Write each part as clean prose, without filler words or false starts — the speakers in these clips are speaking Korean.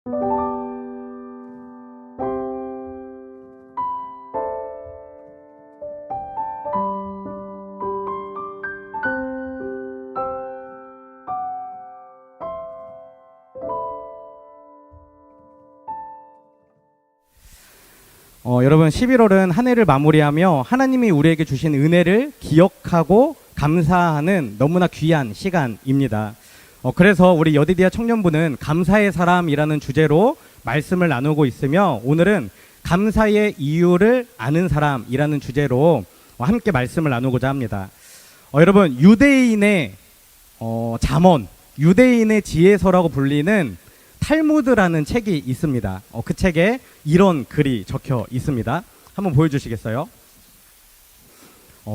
여러분 11월은 한 해를 마무리하며 하나님이 우리에게 주신 은혜를 기억하고 감사하는 너무나 귀한 시간입니다. 그래서 우리 여디디아 청년부는 감사의 사람이라는 주제로 말씀을 나누고 있으며 오늘은 감사의 이유를 아는 사람이라는 주제로 함께 말씀을 나누고자 합니다. 여러분 유대인의 잠언, 유대인의 지혜서라고 불리는 탈무드라는 책이 있습니다. 그 책에 이런 글이 적혀 있습니다. 한번 보여주시겠어요?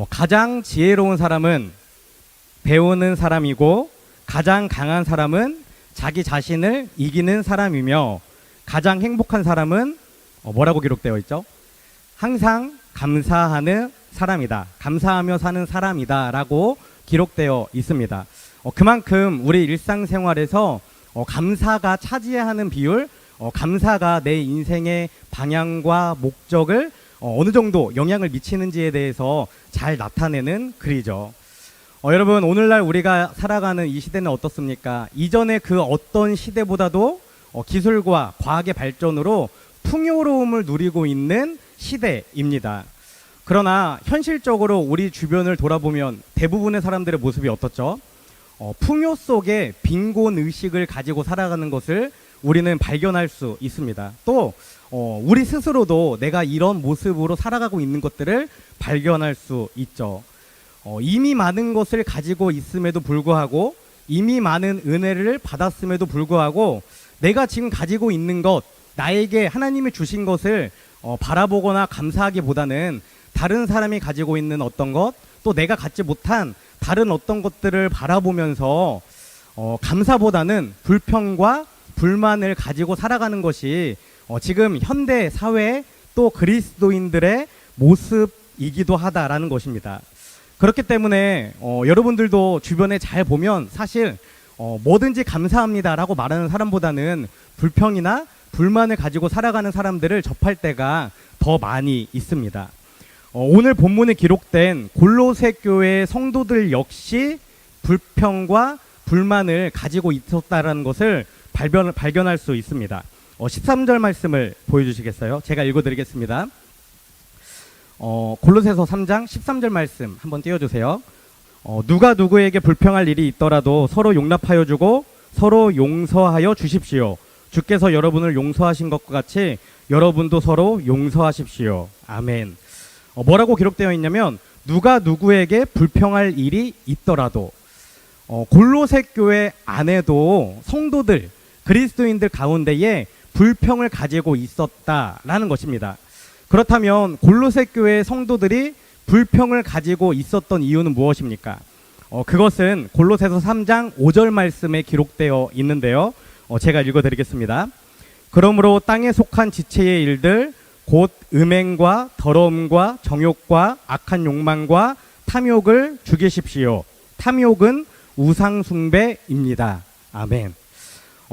가장 지혜로운 사람은 배우는 사람이고 가장 강한 사람은 자기 자신을 이기는 사람이며 가장 행복한 사람은 뭐라고 기록되어 있죠? 항상 감사하는 사람이다. 감사하며 사는 사람이다 라고 기록되어 있습니다. 그만큼 우리 일상생활에서 감사가 차지하는 비율, 감사가 내 인생의 방향과 목적을 어느 정도 영향을 미치는지에 대해서 잘 나타내는 글이죠. 여러분 오늘날 우리가 살아가는 이 시대는 어떻습니까? 이전의 그 어떤 시대보다도 기술과 과학의 발전으로 풍요로움을 누리고 있는 시대입니다. 그러나 현실적으로 우리 주변을 돌아보면 대부분의 사람들의 모습이 어떻죠? 풍요 속에 빈곤 의식을 가지고 살아가는 것을 우리는 발견할 수 있습니다. 또 우리 스스로도 내가 이런 모습으로 살아가고 있는 것들을 발견할 수 있죠. 이미 많은 것을 가지고 있음에도 불구하고 이미 많은 은혜를 받았음에도 불구하고 내가 지금 가지고 있는 것, 나에게 하나님이 주신 것을 바라보거나 감사하기보다는 다른 사람이 가지고 있는 어떤 것, 또 내가 갖지 못한 다른 어떤 것들을 바라보면서 감사보다는 불평과 불만을 가지고 살아가는 것이 지금 현대 사회 또 그리스도인들의 모습이기도 하다라는 것입니다. 그렇기 때문에 여러분들도 주변에 잘 보면 사실 뭐든지 감사합니다라고 말하는 사람보다는 불평이나 불만을 가지고 살아가는 사람들을 접할 때가 더 많이 있습니다. 오늘 본문에 기록된 골로새 교회의 성도들 역시 불평과 불만을 가지고 있었다는 것을 발견할 수 있습니다. 13절 말씀을 보여주시겠어요? 제가 읽어드리겠습니다. 골로새서 3장 13절 말씀 한번 띄워주세요. 누가 누구에게 불평할 일이 있더라도 서로 용납하여 주고 서로 용서하여 주십시오. 주께서 여러분을 용서하신 것과 같이 여러분도 서로 용서하십시오. 아멘. 뭐라고 기록되어 있냐면 누가 누구에게 불평할 일이 있더라도 골로새 교회 안에도 성도들, 그리스도인들 가운데에 불평을 가지고 있었다라는 것입니다. 그렇다면 골로새 교회 성도들이 불평을 가지고 있었던 이유는 무엇입니까? 그것은 골로새서 3장 5절 말씀에 기록되어 있는데요. 제가 읽어드리겠습니다. 그러므로 땅에 속한 지체의 일들 곧 음행과 더러움과 정욕과 악한 욕망과 탐욕을 죽이십시오. 탐욕은 우상 숭배입니다. 아멘.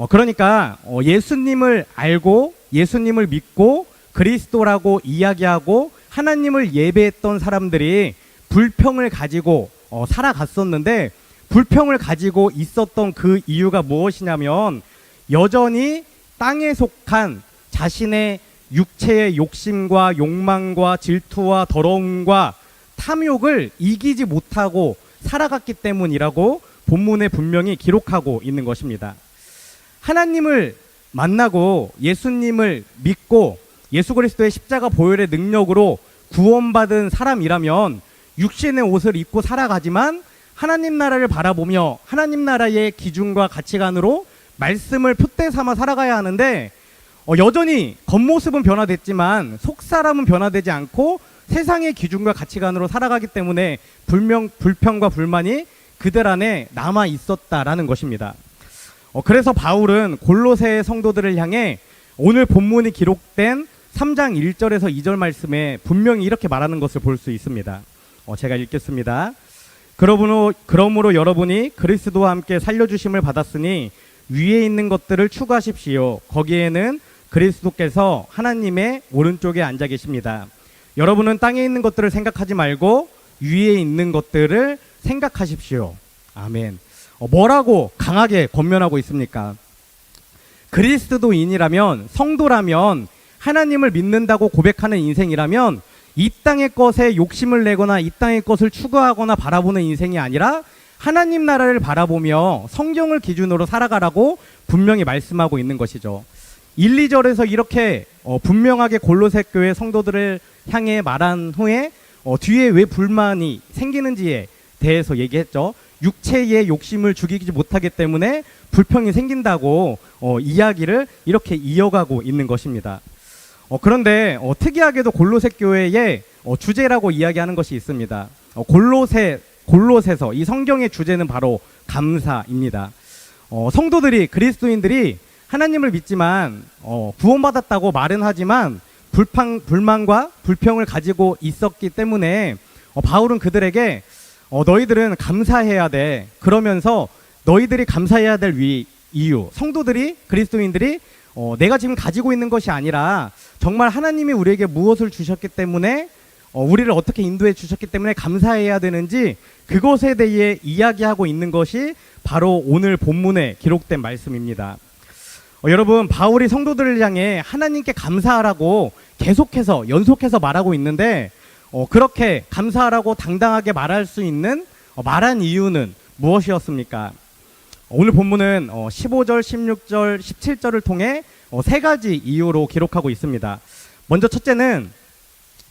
그러니까 예수님을 알고 예수님을 믿고 그리스도라고 이야기하고 하나님을 예배했던 사람들이 불평을 가지고 살아갔었는데 불평을 가지고 있었던 그 이유가 무엇이냐면 여전히 땅에 속한 자신의 육체의 욕심과 욕망과 질투와 더러움과 탐욕을 이기지 못하고 살아갔기 때문이라고 본문에 분명히 기록하고 있는 것입니다. 하나님을 만나고 예수님을 믿고 예수 그리스도의 십자가 보혈의 능력으로 구원받은 사람이라면 육신의 옷을 입고 살아가지만 하나님 나라를 바라보며 하나님 나라의 기준과 가치관으로 말씀을 표대 삼아 살아가야 하는데 여전히 겉모습은 변화됐지만 속사람은 변화되지 않고 세상의 기준과 가치관으로 살아가기 때문에 불평과 불만이 그들 안에 남아 있었다라는 것입니다. 그래서 바울은 골로새 성도들을 향해 오늘 본문이 기록된 3장 1절에서 2절 말씀에 분명히 이렇게 말하는 것을 볼 수 있습니다. 제가 읽겠습니다. 그러므로 여러분이 그리스도와 함께 살려주심을 받았으니 위에 있는 것들을 추구하십시오. 거기에는 그리스도께서 하나님의 오른쪽에 앉아 계십니다. 여러분은 땅에 있는 것들을 생각하지 말고 위에 있는 것들을 생각하십시오. 아멘. 뭐라고 강하게 권면하고 있습니까? 그리스도인이라면, 성도라면, 하나님을 믿는다고 고백하는 인생이라면 이 땅의 것에 욕심을 내거나 이 땅의 것을 추구하거나 바라보는 인생이 아니라 하나님 나라를 바라보며 성경을 기준으로 살아가라고 분명히 말씀하고 있는 것이죠. 1, 2절에서 이렇게 분명하게 골로새 교회 성도들을 향해 말한 후에 뒤에 왜 불만이 생기는지에 대해서 얘기했죠. 육체의 욕심을 죽이지 못하기 때문에 불평이 생긴다고 이야기를 이렇게 이어가고 있는 것입니다. 그런데 특이하게도 골로새 교회의 주제라고 이야기하는 것이 있습니다. 골로새서 이 성경의 주제는 바로 감사입니다. 성도들이, 그리스도인들이 하나님을 믿지만 구원받았다고 말은 하지만 불만과 불평을 가지고 있었기 때문에 바울은 그들에게 너희들은 감사해야 돼. 그러면서 너희들이 감사해야 될 이유, 성도들이, 그리스도인들이 내가 지금 가지고 있는 것이 아니라 정말 하나님이 우리에게 무엇을 주셨기 때문에 우리를 어떻게 인도해 주셨기 때문에 감사해야 되는지 그것에 대해 이야기하고 있는 것이 바로 오늘 본문에 기록된 말씀입니다. 여러분, 바울이 성도들을 향해 하나님께 감사하라고 계속해서 연속해서 말하고 있는데 그렇게 감사하라고 당당하게 말할 수 있는 말한 이유는 무엇이었습니까? 오늘 본문은 15절, 16절, 17절을 통해 세 가지 이유로 기록하고 있습니다. 먼저 첫째는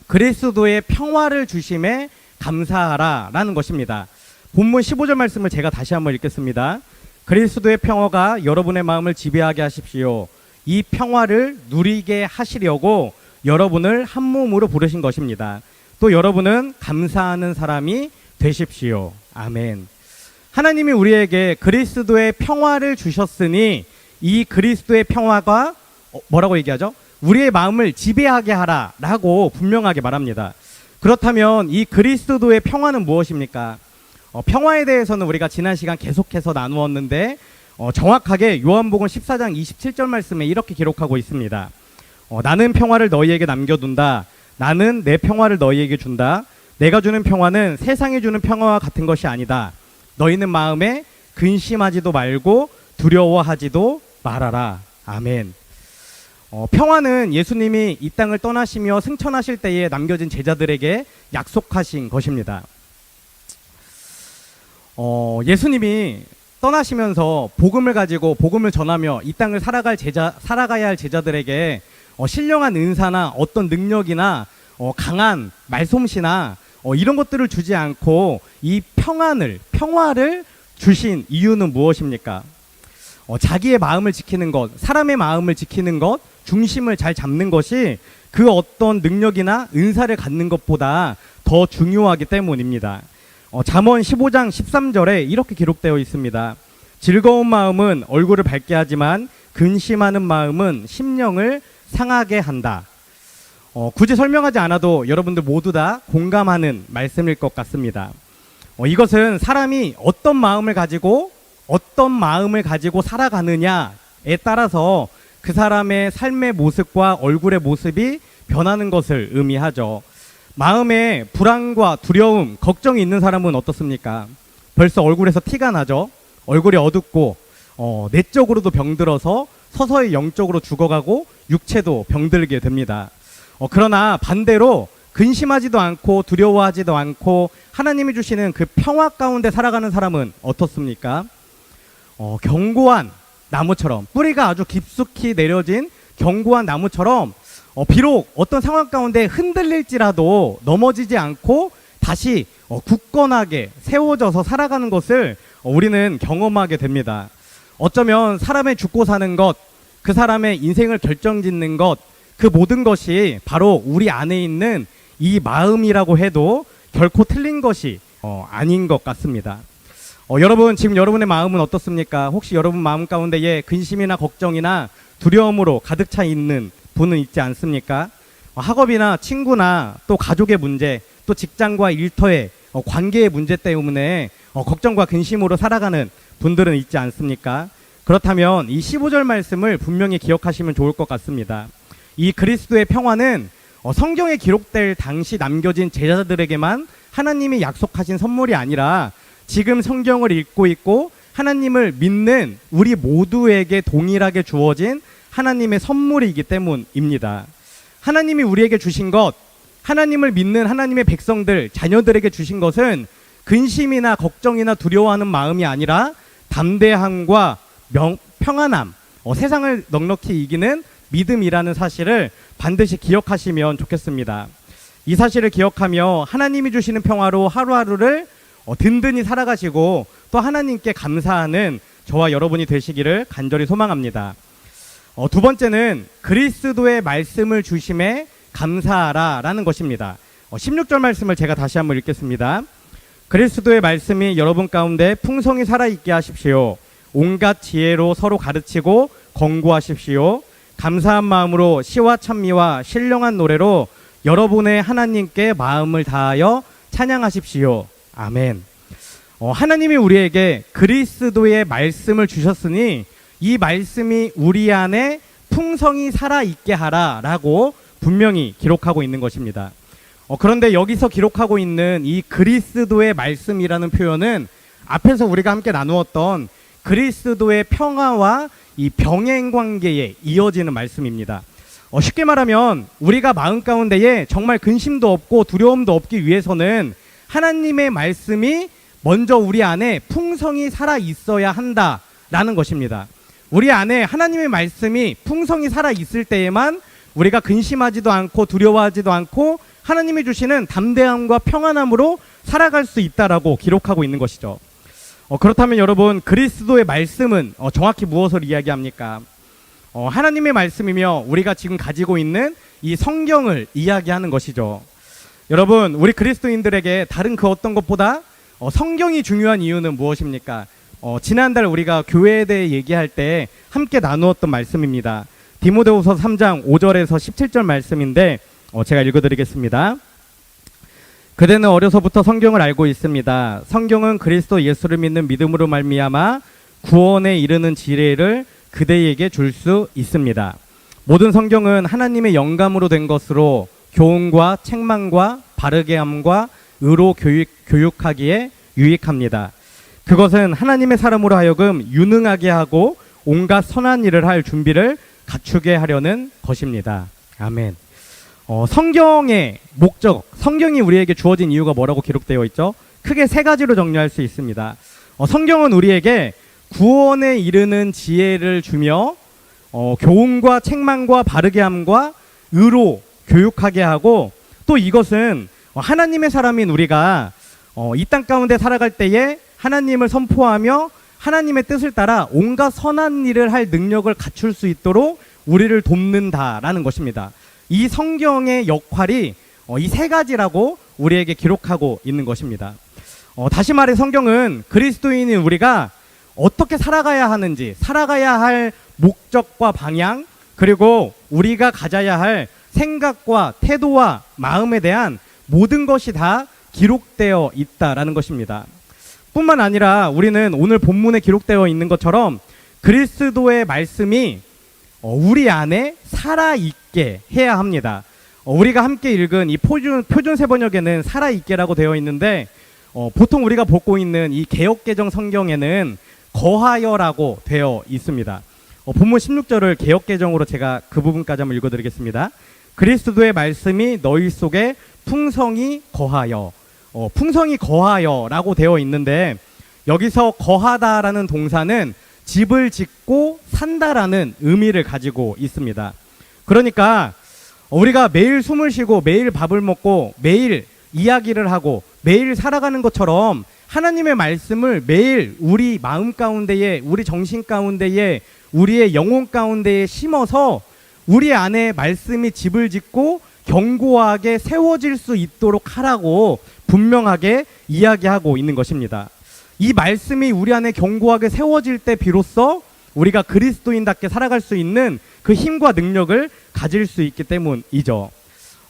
그리스도의 평화를 주심에 감사하라 라는 것입니다. 본문 15절 말씀을 제가 다시 한번 읽겠습니다. 그리스도의 평화가 여러분의 마음을 지배하게 하십시오. 이 평화를 누리게 하시려고 여러분을 한 몸으로 부르신 것입니다. 또 여러분은 감사하는 사람이 되십시오. 아멘. 하나님이 우리에게 그리스도의 평화를 주셨으니 이 그리스도의 평화가 뭐라고 얘기하죠? 우리의 마음을 지배하게 하라라고 분명하게 말합니다. 그렇다면 이 그리스도의 평화는 무엇입니까? 평화에 대해서는 우리가 지난 시간 계속해서 나누었는데 정확하게 요한복음 14장 27절 말씀에 이렇게 기록하고 있습니다. 나는 평화를 너희에게 남겨둔다. 나는 내 평화를 너희에게 준다. 내가 주는 평화는 세상이 주는 평화와 같은 것이 아니다. 너희는 마음에 근심하지도 말고 두려워하지도 말아라. 아멘. 평화는 예수님이 이 땅을 떠나시며 승천하실 때에 남겨진 제자들에게 약속하신 것입니다. 예수님이 떠나시면서 복음을 가지고 복음을 전하며 이 땅을 살아가야 할 제자들에게 신령한 은사나 어떤 능력이나 강한 말솜씨나 이런 것들을 주지 않고 이 평화를 주신 이유는 무엇입니까? 자기의 마음을 지키는 것, 사람의 마음을 지키는 것, 중심을 잘 잡는 것이 그 어떤 능력이나 은사를 갖는 것보다 더 중요하기 때문입니다. 잠언 15장 13절에 이렇게 기록되어 있습니다. 즐거운 마음은 얼굴을 밝게 하지만 근심하는 마음은 심령을 상하게 한다. 굳이 설명하지 않아도 여러분들 모두 다 공감하는 말씀일 것 같습니다. 이것은 사람이 어떤 마음을 가지고 살아가느냐에 따라서 그 사람의 삶의 모습과 얼굴의 모습이 변하는 것을 의미하죠. 마음에 불안과 두려움, 걱정이 있는 사람은 어떻습니까? 벌써 얼굴에서 티가 나죠. 얼굴이 어둡고 내적으로도 병들어서 서서히 영적으로 죽어가고 육체도 병들게 됩니다. 그러나 반대로 근심하지도 않고 두려워하지도 않고 하나님이 주시는 그 평화 가운데 살아가는 사람은 어떻습니까? 견고한 나무처럼, 뿌리가 아주 깊숙이 내려진 견고한 나무처럼 비록 어떤 상황 가운데 흔들릴지라도 넘어지지 않고 다시 굳건하게 세워져서 살아가는 것을 우리는 경험하게 됩니다. 어쩌면 사람의 죽고 사는 것, 그 사람의 인생을 결정짓는 것, 그 모든 것이 바로 우리 안에 있는 이 마음이라고 해도 결코 틀린 것이 아닌 것 같습니다. 여러분, 지금 여러분의 마음은 어떻습니까? 혹시 여러분 마음 가운데에 근심이나 걱정이나 두려움으로 가득 차 있는 분은 있지 않습니까? 학업이나 친구나 또 가족의 문제, 또 직장과 일터의 관계의 문제 때문에 걱정과 근심으로 살아가는 분들은 있지 않습니까? 그렇다면 이 15절 말씀을 분명히 기억하시면 좋을 것 같습니다. 이 그리스도의 평화는 성경에 기록될 당시 남겨진 제자들에게만 하나님이 약속하신 선물이 아니라 지금 성경을 읽고 있고 하나님을 믿는 우리 모두에게 동일하게 주어진 하나님의 선물이기 때문입니다. 하나님이 우리에게 주신 것, 하나님을 믿는 하나님의 백성들, 자녀들에게 주신 것은 근심이나 걱정이나 두려워하는 마음이 아니라 담대함과 평안함, 세상을 넉넉히 이기는 믿음이라는 사실을 반드시 기억하시면 좋겠습니다. 이 사실을 기억하며 하나님이 주시는 평화로 하루하루를 든든히 살아가시고 또 하나님께 감사하는 저와 여러분이 되시기를 간절히 소망합니다. 두 번째는 그리스도의 말씀을 주심에 감사하라 라는 것입니다. 16절 말씀을 제가 다시 한번 읽겠습니다. 그리스도의 말씀이 여러분 가운데 풍성히 살아있게 하십시오. 온갖 지혜로 서로 가르치고 권고하십시오. 감사한 마음으로 시와 찬미와 신령한 노래로 여러분의 하나님께 마음을 다하여 찬양하십시오. 아멘. 하나님이 우리에게 그리스도의 말씀을 주셨으니 이 말씀이 우리 안에 풍성히 살아있게 하라 라고 분명히 기록하고 있는 것입니다. 그런데 여기서 기록하고 있는 이 그리스도의 말씀이라는 표현은 앞에서 우리가 함께 나누었던 그리스도의 평화와 이 병행 관계에 이어지는 말씀입니다. 쉽게 말하면 우리가 마음 가운데에 정말 근심도 없고 두려움도 없기 위해서는 하나님의 말씀이 먼저 우리 안에 풍성히 살아 있어야 한다라는 것입니다. 우리 안에 하나님의 말씀이 풍성히 살아 있을 때에만 우리가 근심하지도 않고 두려워하지도 않고 하나님이 주시는 담대함과 평안함으로 살아갈 수 있다라고 기록하고 있는 것이죠. 그렇다면 여러분, 그리스도의 말씀은 정확히 무엇을 이야기합니까? 하나님의 말씀이며 우리가 지금 가지고 있는 이 성경을 이야기하는 것이죠. 여러분, 우리 그리스도인들에게 다른 그 어떤 것보다 성경이 중요한 이유는 무엇입니까? 지난달 우리가 교회에 대해 얘기할 때 함께 나누었던 말씀입니다. 디모데후서 3장 5절에서 17절 말씀인데 제가 읽어드리겠습니다. 그대는 어려서부터 성경을 알고 있습니다. 성경은 그리스도 예수를 믿는 믿음으로 말미암아 구원에 이르는 지혜를 그대에게 줄 수 있습니다. 모든 성경은 하나님의 영감으로 된 것으로 교훈과 책망과 바르게 함과 의로 교육하기에 유익합니다. 그것은 하나님의 사람으로 하여금 유능하게 하고 온갖 선한 일을 할 준비를 갖추게 하려는 것입니다. 아멘. 성경의 목적, 성경이 우리에게 주어진 이유가 뭐라고 기록되어 있죠? 크게 세 가지로 정리할 수 있습니다. 성경은 우리에게 구원에 이르는 지혜를 주며 교훈과 책망과 바르게 함과 의로 교육하게 하고 또 이것은 하나님의 사람인 우리가 이 땅 가운데 살아갈 때에 하나님을 선포하며 하나님의 뜻을 따라 온갖 선한 일을 할 능력을 갖출 수 있도록 우리를 돕는다라는 것입니다. 이 성경의 역할이 이 세 가지라고 우리에게 기록하고 있는 것입니다. 다시 말해 성경은 그리스도인인 우리가 어떻게 살아가야 하는지, 살아가야 할 목적과 방향, 그리고 우리가 가져야 할 생각과 태도와 마음에 대한 모든 것이 다 기록되어 있다라는 것입니다. 뿐만 아니라 우리는 오늘 본문에 기록되어 있는 것처럼 그리스도의 말씀이 우리 안에 살아있게 해야 합니다. 우리가 함께 읽은 이 표준세 번역에는 살아있게라고 되어 있는데 보통 우리가 보고 있는 이 개역개정 성경에는 거하여라고 되어 있습니다. 본문 16절을 개역개정으로 제가 그 부분까지 한번 읽어드리겠습니다. 그리스도의 말씀이 너희 속에 풍성히 거하여, 풍성히 거하여라고 되어 있는데 여기서 거하다라는 동사는 집을 짓고 산다라는 의미를 가지고 있습니다. 그러니까 우리가 매일 숨을 쉬고 매일 밥을 먹고 매일 이야기를 하고 매일 살아가는 것처럼 하나님의 말씀을 매일 우리 마음 가운데에, 우리 정신 가운데에, 우리의 영혼 가운데에 심어서 우리 안에 말씀이 집을 짓고 견고하게 세워질 수 있도록 하라고 분명하게 이야기하고 있는 것입니다. 이 말씀이 우리 안에 견고하게 세워질 때 비로소 우리가 그리스도인답게 살아갈 수 있는 그 힘과 능력을 가질 수 있기 때문이죠.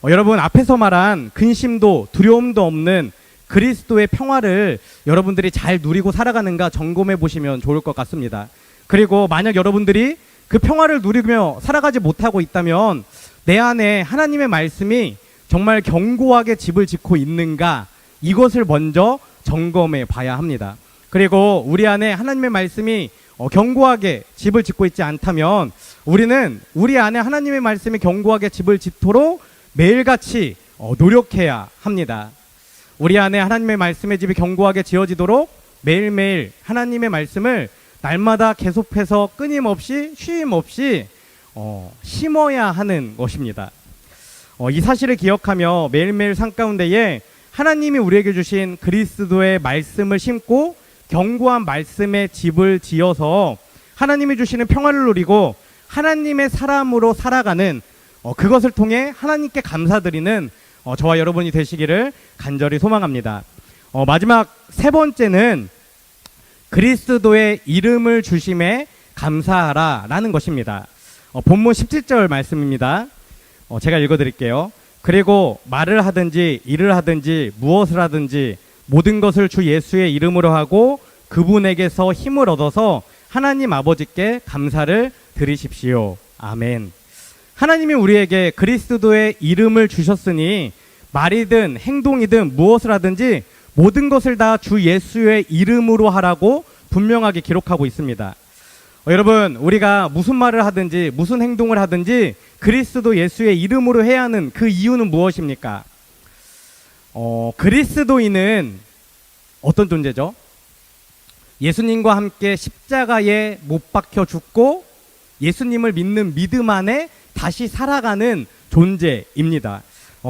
여러분, 앞에서 말한 근심도 두려움도 없는 그리스도의 평화를 여러분들이 잘 누리고 살아가는가 점검해 보시면 좋을 것 같습니다. 그리고 만약 여러분들이 그 평화를 누리며 살아가지 못하고 있다면 내 안에 하나님의 말씀이 정말 견고하게 집을 짓고 있는가, 이것을 먼저 점검해 봐야 합니다. 그리고 우리 안에 하나님의 말씀이 견고하게 집을 짓고 있지 않다면 우리는 우리 안에 하나님의 말씀이 견고하게 집을 짓도록 매일같이 노력해야 합니다. 우리 안에 하나님의 말씀의 집이 견고하게 지어지도록 매일매일 하나님의 말씀을 날마다 계속해서 끊임없이 쉼 없이 심어야 하는 것입니다. 이 사실을 기억하며 매일매일 삶 가운데에 하나님이 우리에게 주신 그리스도의 말씀을 심고 견고한 말씀의 집을 지어서 하나님이 주시는 평화를 누리고 하나님의 사람으로 살아가는 그것을 통해 하나님께 감사드리는 저와 여러분이 되시기를 간절히 소망합니다. 마지막 세 번째는 그리스도의 이름을 주심에 감사하라 라는 것입니다. 본문 17절 말씀입니다. 제가 읽어드릴게요. 그리고 말을 하든지 일을 하든지 무엇을 하든지 모든 것을 주 예수의 이름으로 하고 그분에게서 힘을 얻어서 하나님 아버지께 감사를 드리십시오. 아멘. 하나님이 우리에게 그리스도의 이름을 주셨으니 말이든 행동이든 무엇을 하든지 모든 것을 다 주 예수의 이름으로 하라고 분명하게 기록하고 있습니다. 여러분, 우리가 무슨 말을 하든지 무슨 행동을 하든지 그리스도 예수의 이름으로 해야 하는 그 이유는 무엇입니까? 그리스도인은 어떤 존재죠? 예수님과 함께 십자가에 못 박혀 죽고 예수님을 믿는 믿음 안에 다시 살아가는 존재입니다.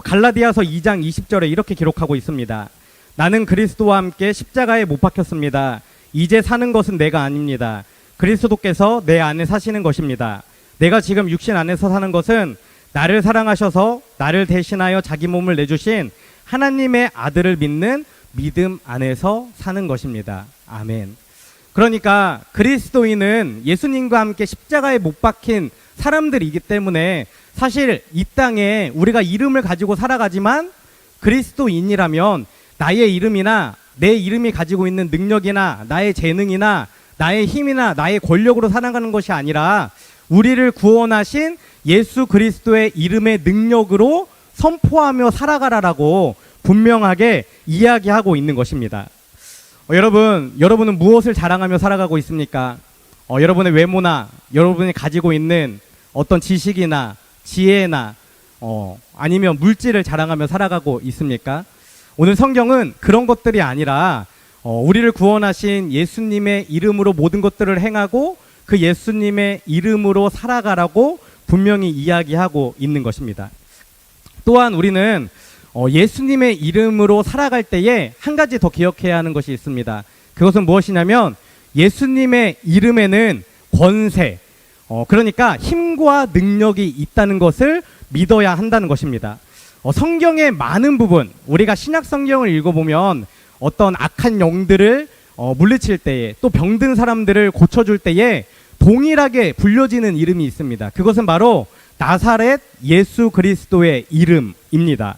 갈라디아서 2장 20절에 이렇게 기록하고 있습니다. 나는 그리스도와 함께 십자가에 못 박혔습니다. 이제 사는 것은 내가 아닙니다. 그리스도께서 내 안에 사시는 것입니다. 내가 지금 육신 안에서 사는 것은 나를 사랑하셔서 나를 대신하여 자기 몸을 내주신 하나님의 아들을 믿는 믿음 안에서 사는 것입니다. 아멘. 그러니까 그리스도인은 예수님과 함께 십자가에 못 박힌 사람들이기 때문에 사실 이 땅에 우리가 이름을 가지고 살아가지만 그리스도인이라면 나의 이름이나 내 이름이 가지고 있는 능력이나 나의 재능이나 나의 힘이나 나의 권력으로 살아가는 것이 아니라 우리를 구원하신 예수 그리스도의 이름의 능력으로 선포하며 살아가라라고 분명하게 이야기하고 있는 것입니다. 여러분은 무엇을 자랑하며 살아가고 있습니까? 여러분의 외모나 여러분이 가지고 있는 어떤 지식이나 지혜나 아니면 물질을 자랑하며 살아가고 있습니까? 오늘 성경은 그런 것들이 아니라 우리를 구원하신 예수님의 이름으로 모든 것들을 행하고 그 예수님의 이름으로 살아가라고 분명히 이야기하고 있는 것입니다. 또한 우리는 예수님의 이름으로 살아갈 때에 한 가지 더 기억해야 하는 것이 있습니다. 그것은 무엇이냐면 예수님의 이름에는 권세, 그러니까 힘과 능력이 있다는 것을 믿어야 한다는 것입니다. 성경의 많은 부분, 우리가 신약 성경을 읽어보면 어떤 악한 영들을 물리칠 때에 또 병든 사람들을 고쳐줄 때에 동일하게 불려지는 이름이 있습니다. 그것은 바로 나사렛 예수 그리스도의 이름입니다.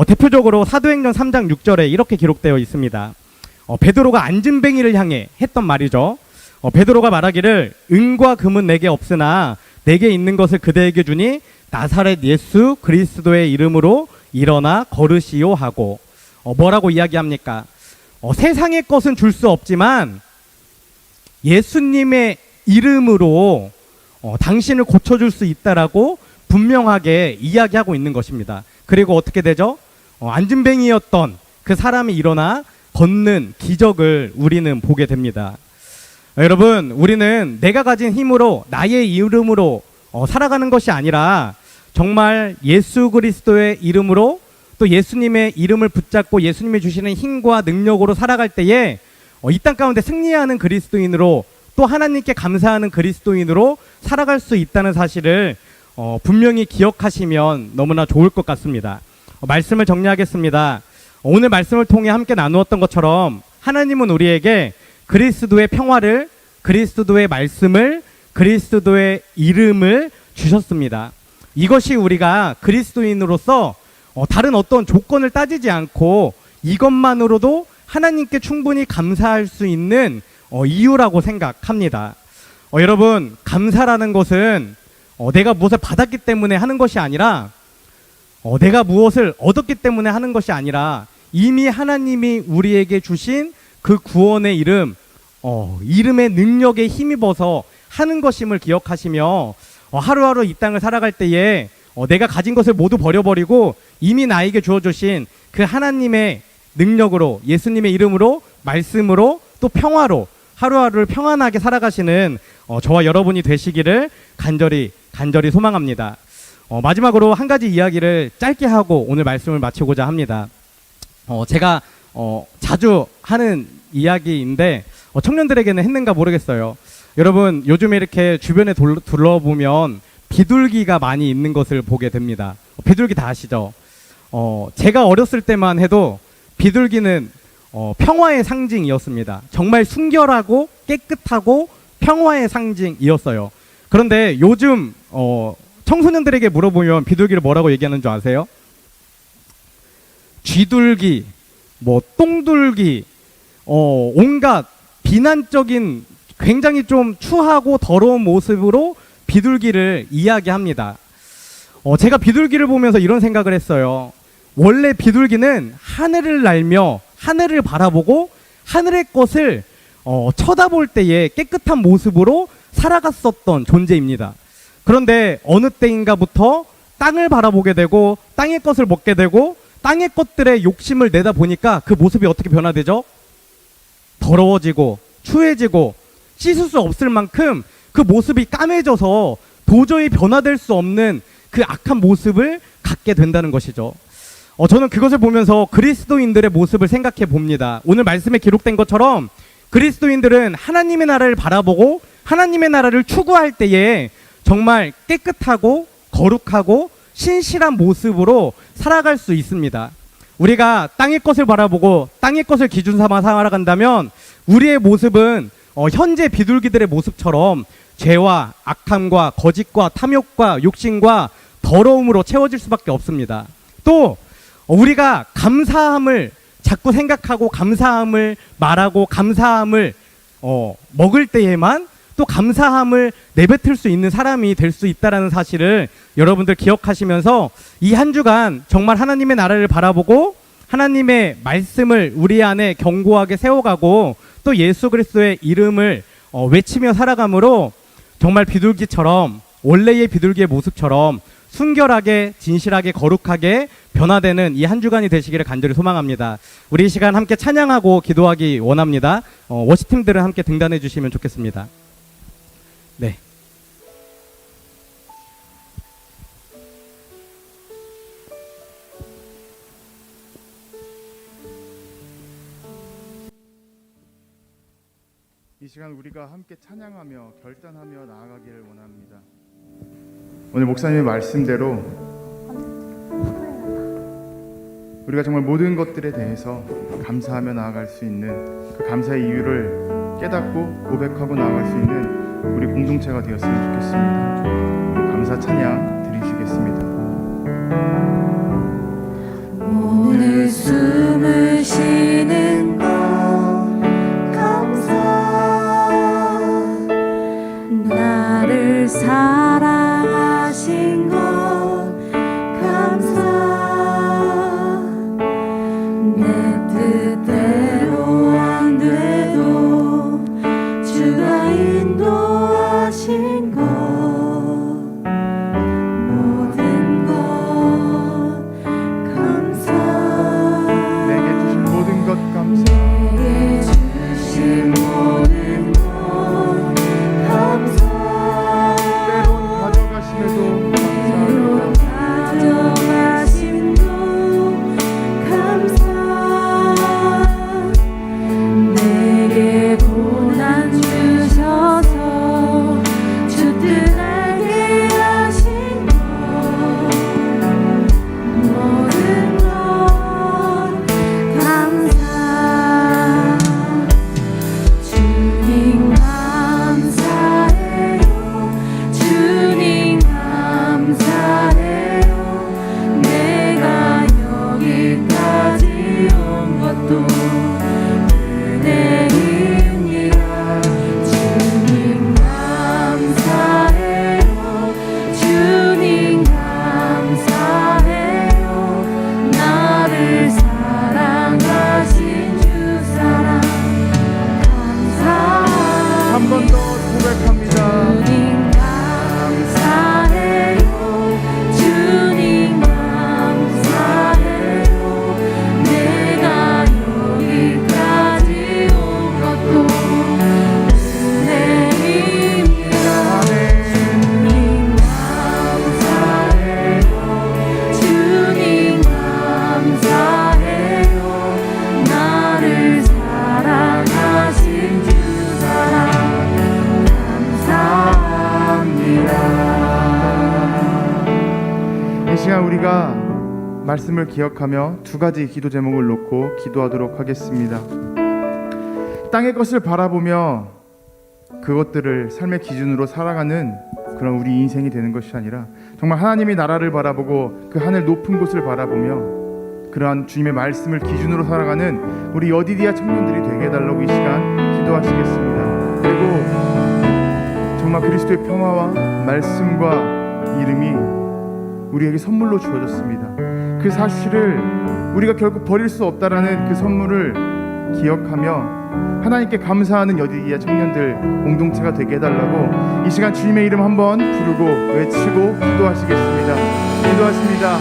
대표적으로 사도행전 3장 6절에 이렇게 기록되어 있습니다. 베드로가 안진뱅이를 향해 했던 말이죠. 베드로가 말하기를 은과 금은 내게 없으나 내게 있는 것을 그대에게 주니 나사렛 예수 그리스도의 이름으로 일어나 걸으시오 하고 뭐라고 이야기합니까? 세상의 것은 줄 수 없지만 예수님의 이름으로 당신을 고쳐줄 수 있다라고 분명하게 이야기하고 있는 것입니다. 그리고 어떻게 되죠? 안진뱅이였던 그 사람이 일어나 걷는 기적을 우리는 보게 됩니다. 여러분, 우리는 내가 가진 힘으로 나의 이름으로 살아가는 것이 아니라 정말 예수 그리스도의 이름으로 또 예수님의 이름을 붙잡고 예수님이 주시는 힘과 능력으로 살아갈 때에 이 땅 가운데 승리하는 그리스도인으로 또 하나님께 감사하는 그리스도인으로 살아갈 수 있다는 사실을 분명히 기억하시면 너무나 좋을 것 같습니다. 말씀을 정리하겠습니다. 오늘 말씀을 통해 함께 나누었던 것처럼 하나님은 우리에게 그리스도의 평화를, 그리스도의 말씀을, 그리스도의 이름을 주셨습니다. 이것이 우리가 그리스도인으로서 다른 어떤 조건을 따지지 않고 이것만으로도 하나님께 충분히 감사할 수 있는 이유라고 생각합니다. 여러분, 감사라는 것은 내가 무엇을 받았기 때문에 하는 것이 아니라 내가 무엇을 얻었기 때문에 하는 것이 아니라 이미 하나님이 우리에게 주신 그 구원의 이름, 이름의 능력에 힘입어서 하는 것임을 기억하시며 하루하루 이 땅을 살아갈 때에 내가 가진 것을 모두 버려버리고 이미 나에게 주어주신 그 하나님의 능력으로, 예수님의 이름으로, 말씀으로, 또 평화로 하루하루를 평안하게 살아가시는 저와 여러분이 되시기를 간절히 소망합니다. 마지막으로 한 가지 이야기를 짧게 하고 오늘 말씀을 마치고자 합니다. 제가 자주 하는 이야기인데 청년들에게는 했는가 모르겠어요. 여러분, 요즘에 이렇게 주변에 둘러보면 비둘기가 많이 있는 것을 보게 됩니다. 비둘기 다 아시죠? 제가 어렸을 때만 해도 비둘기는 평화의 상징이었습니다. 정말 순결하고 깨끗하고 평화의 상징이었어요. 그런데 요즘 청소년들에게 물어보면 비둘기를 뭐라고 얘기하는 줄 아세요? 쥐둘기, 똥둘기, 온갖 비난적인 굉장히 좀 추하고 더러운 모습으로 비둘기를 이야기합니다. 제가 비둘기를 보면서 이런 생각을 했어요. 원래 비둘기는 하늘을 날며 하늘을 바라보고 하늘의 것을 쳐다볼 때에 깨끗한 모습으로 살아갔었던 존재입니다. 그런데 어느 때인가부터 땅을 바라보게 되고 땅의 것을 먹게 되고 땅의 것들의 욕심을 내다 보니까 그 모습이 어떻게 변화되죠? 더러워지고 추해지고 씻을 수 없을 만큼 그 모습이 까매져서 도저히 변화될 수 없는 그 악한 모습을 갖게 된다는 것이죠. 저는 그것을 보면서 그리스도인들의 모습을 생각해 봅니다. 오늘 말씀에 기록된 것처럼 그리스도인들은 하나님의 나라를 바라보고 하나님의 나라를 추구할 때에 정말 깨끗하고 거룩하고 신실한 모습으로 살아갈 수 있습니다. 우리가 땅의 것을 바라보고 땅의 것을 기준 삼아 살아간다면 우리의 모습은 현재 비둘기들의 모습처럼 죄와 악함과 거짓과 탐욕과 욕심과 더러움으로 채워질 수밖에 없습니다. 또 우리가 감사함을 자꾸 생각하고 감사함을 말하고 감사함을 먹을 때에만 또 감사함을 내뱉을 수 있는 사람이 될 수 있다는 사실을 여러분들 기억하시면서 이 한 주간 정말 하나님의 나라를 바라보고 하나님의 말씀을 우리 안에 견고하게 세워가고 또 예수 그리스도의 이름을 외치며 살아감으로 정말 비둘기처럼 원래의 비둘기의 모습처럼 순결하게 진실하게 거룩하게 변화되는 이 한 주간이 되시기를 간절히 소망합니다. 우리 이 시간 함께 찬양하고 기도하기 원합니다. 워시팀들은 함께 등단해 주시면 좋겠습니다. 네. 이 시간 우리가 함께 찬양하며 결단하며 나아가기를 원합니다. 오늘 목사님의 말씀대로 우리가 정말 모든 것들에 대해서 감사하며 나아갈 수 있는 그 감사의 이유를 깨닫고 고백하고 나아갈 수 있는 우리 공동체가 되었으면 좋겠습니다. 감사 찬양 드리시겠습니다. 오늘 숨을 쉬는 것 감사, 나를 사랑하신 것 감사, 내 뜻대로 안 돼도 주가 인도하신 것 모든 것 시간 우리가 말씀을 기억하며 두 가지 기도 제목을 놓고 기도하도록 하겠습니다. 땅의 것을 바라보며 그것들을 삶의 기준으로 살아가는 그런 우리 인생이 되는 것이 아니라 정말 하나님의 나라를 바라보고 그 하늘 높은 곳을 바라보며 그러한 주님의 말씀을 기준으로 살아가는 우리 여디디아 청년들이 되게 해달라고 이 시간 기도하시겠습니다. 그리고 정말 그리스도의 평화와 말씀과 이름이 우리에게 선물로 주어졌습니다. 그 사실을 우리가 결국 버릴 수 없다라는 그 선물을 기억하며 하나님께 감사하는 여디디아 청년들 공동체가 되게 해달라고 이 시간 주님의 이름 한번 부르고 외치고 기도하시겠습니다. 기도하십니다.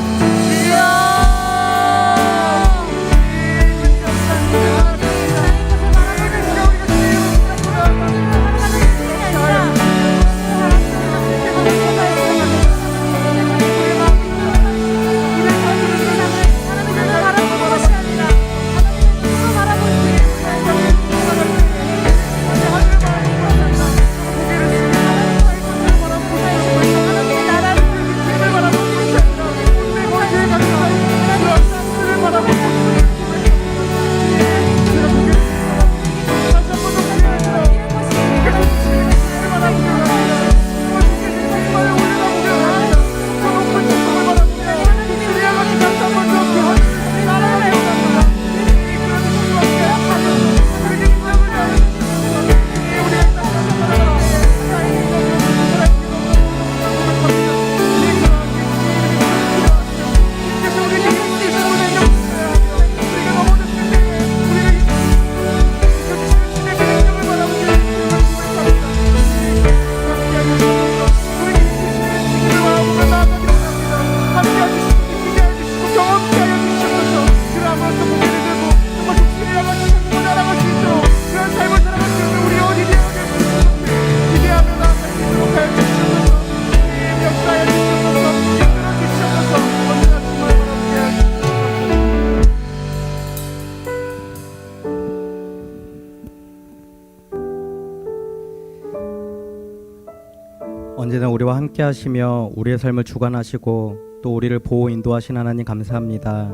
언제나 우리와 함께 하시며 우리의 삶을 주관하시고 또 우리를 보호 인도하신 하나님 감사합니다.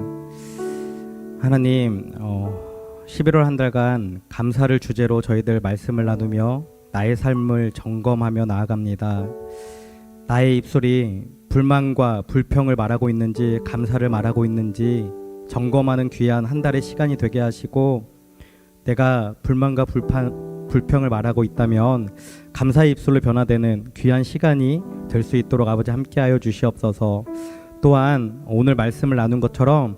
하나님 11월 한 달간 감사를 주제로 저희들 말씀을 나누며 나의 삶을 점검하며 나아갑니다. 나의 입술이 불만과 불평을 말하고 있는지 감사를 말하고 있는지 점검하는 귀한 한 달의 시간이 되게 하시고 내가 불만과 불평을 말하고 있다면 감사의 입술로 변화되는 귀한 시간이 될 수 있도록 아버지 함께하여 주시옵소서. 또한 오늘 말씀을 나눈 것처럼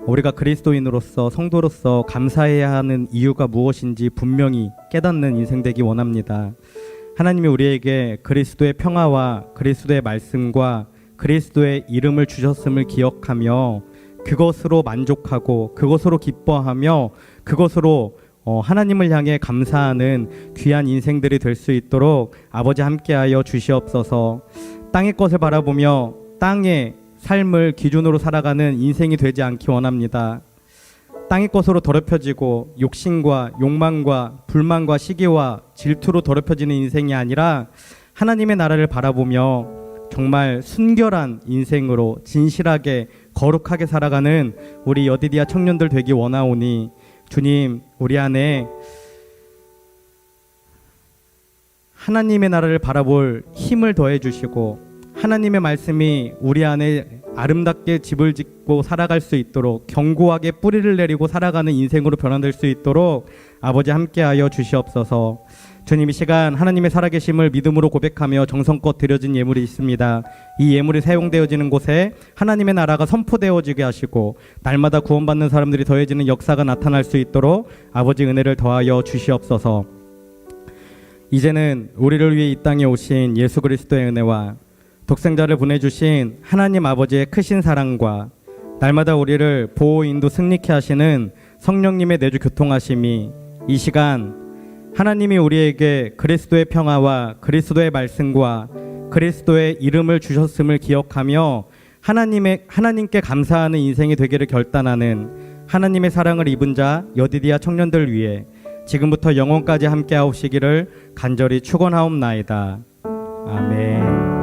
우리가 그리스도인으로서 성도로서 감사해야 하는 이유가 무엇인지 분명히 깨닫는 인생 되기 원합니다. 하나님이 우리에게 그리스도의 평화와 그리스도의 말씀과 그리스도의 이름을 주셨음을 기억하며 그것으로 만족하고 그것으로 기뻐하며 그것으로 하나님을 향해 감사하는 귀한 인생들이 될 수 있도록 아버지 함께하여 주시옵소서. 땅의 것을 바라보며 땅의 삶을 기준으로 살아가는 인생이 되지 않기 원합니다. 땅의 것으로 더럽혀지고 욕심과 욕망과 불만과 시기와 질투로 더럽혀지는 인생이 아니라 하나님의 나라를 바라보며 정말 순결한 인생으로 진실하게 거룩하게 살아가는 우리 여디디아 청년들 되기 원하오니 주님, 우리 안에 하나님의 나라를 바라볼 힘을 더해 주시고 하나님의 말씀이 우리 안에 아름답게 집을 짓고 살아갈 수 있도록 견고하게 뿌리를 내리고 살아가는 인생으로 변화될 수 있도록 아버지 함께하여 주시옵소서. 주님, 이 시간 하나님의 살아계심을 믿음으로 고백하며 정성껏 드려진 예물이 있습니다. 이 예물이 사용되어지는 곳에 하나님의 나라가 선포되어지게 하시고 날마다 구원받는 사람들이 더해지는 역사가 나타날 수 있도록 아버지 은혜를 더하여 주시옵소서. 이제는 우리를 위해 이 땅에 오신 예수 그리스도의 은혜와 독생자를 보내주신 하나님 아버지의 크신 사랑과 날마다 우리를 보호 인도 승리케 하시는 성령님의 내주 교통하심이 이 시간 하나님이 우리에게 그리스도의 평화와 그리스도의 말씀과 그리스도의 이름을 주셨음을 기억하며 하나님께 감사하는 인생이 되기를 결단하는 하나님의 사랑을 입은 자 여디디아 청년들 위해 지금부터 영원까지 함께 하옵시기를 간절히 축원하옵나이다. 아멘.